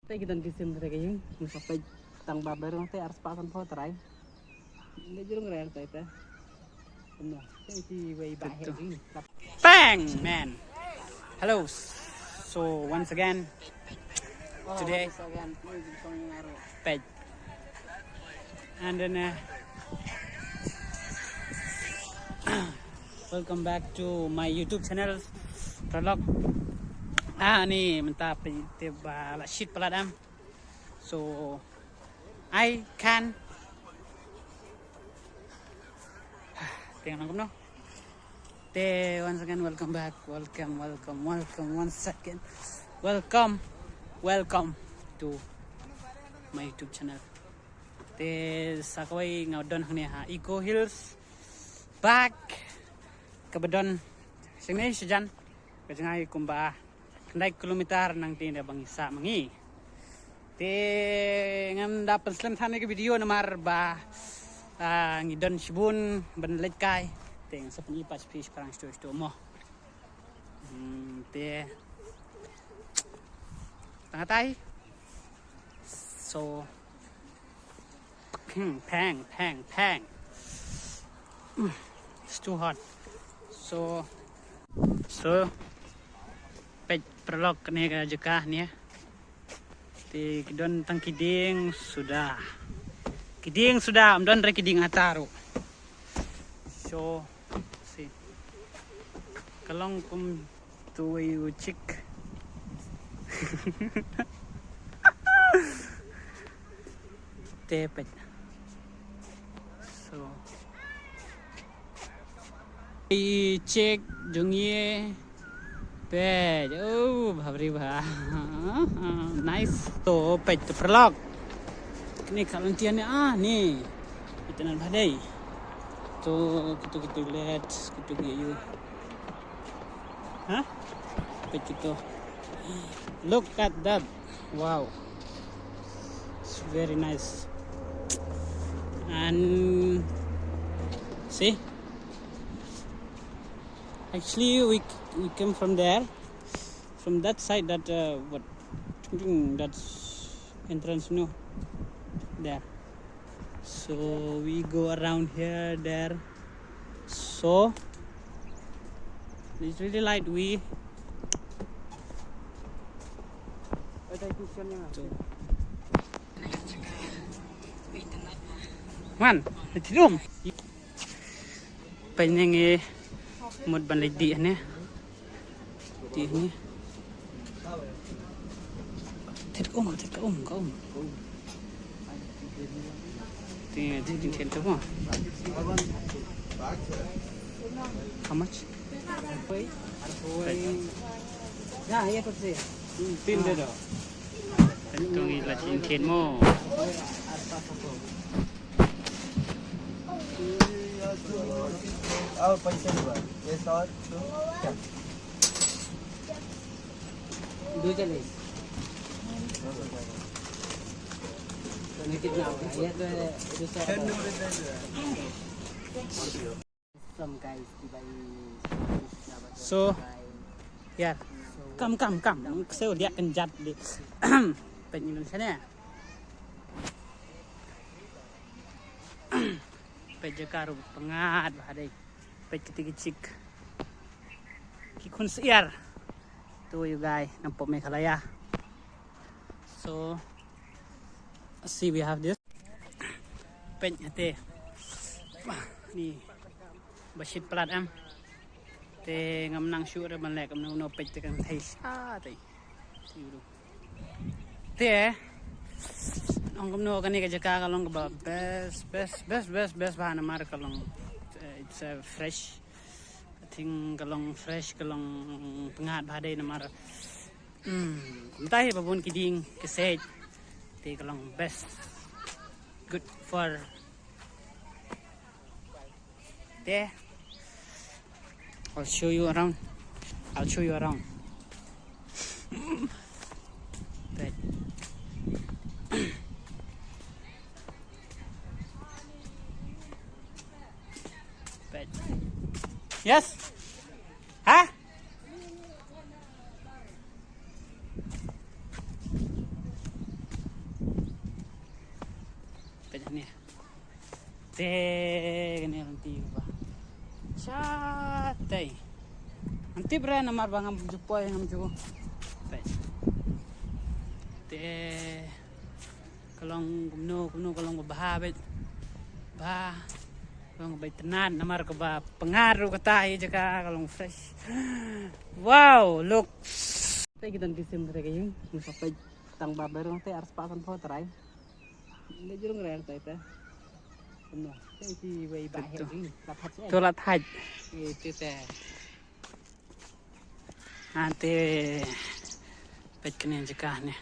Tay kita kisim tadi kayaknya sampai tang babar nanti harus pasan foto rai. Ini jurung rare tay ta. Benar. Si way back ini. Bang man. Hello. So once again today page and then welcome back to my YouTube channel Prolog. Ni mentah tiba shit peladam. So I can tengok no. Once again welcome back. Welcome once again. Welcome to my YouTube channel. Sakaway ngaudon hangni ha Eco Hills back kabadon sini sejan kajangai kumba kendai kilometer nang tinda bangisa mangi ngam dapat selanjutnya ke video nomor ba ngidon sibun ban letkai teng sapni pas fish parang sto mo tengah tai so pang it's too hot so pej Prolog ni ka jekah ni don tang kiding sudah amdon re kiding ataru so si kalong kum tuwe chik tepet so i check jungye pej bhabri bha nice to pej Prolog ini kalantiannya ni itanan badai to kita lihat kita you pej itu look at that, wow, it's very nice. And see, actually we came from there, from that side, that that's entrance no there, so we go around here there, so it's really light. We man, itu dum. Penyengi mod ban di ni. Di ni. Tidak kau. Ti ten tu mah. How much? Ya, iya kau sih. Tin dia dah. Tentu gila cincin mo. पैसा दो चले कितना होगा ये तो some guys so yeah come saya lihat kenjat di Indonesia ni pejakaru pengat bahadai pej ketik kikun siar tu you guys nampak Meghalaya. So see we have this pej hati ni basit pelat te ngam nang shoot ban lek ngam no pej te kan thai sa tai te ong no kan ni ka jaka kalong ba best bahana mar kalong it's fresh. I think kalong fresh kalong pengat bahadai namar entah babun kiding keset te kalong best good for there. I'll show you around. But yes, huh? nih. Ganyan ang tiba. Chatay. Nanti bra namar bang am jupo yang am jupo. Kalong kumno kalong bahabit. Kalong bay tenan namar ko ba pengaruh ka tayo jaka kalong fresh. Wow, look. Tay kita Desember kayo. Sampai tang babaero tay aras pasan po taray. Hindi jurong rare tay ta. Ano? Tay si way bahir ini. Tulat haj. Itu teh. Nanti pet kenen jekah nih.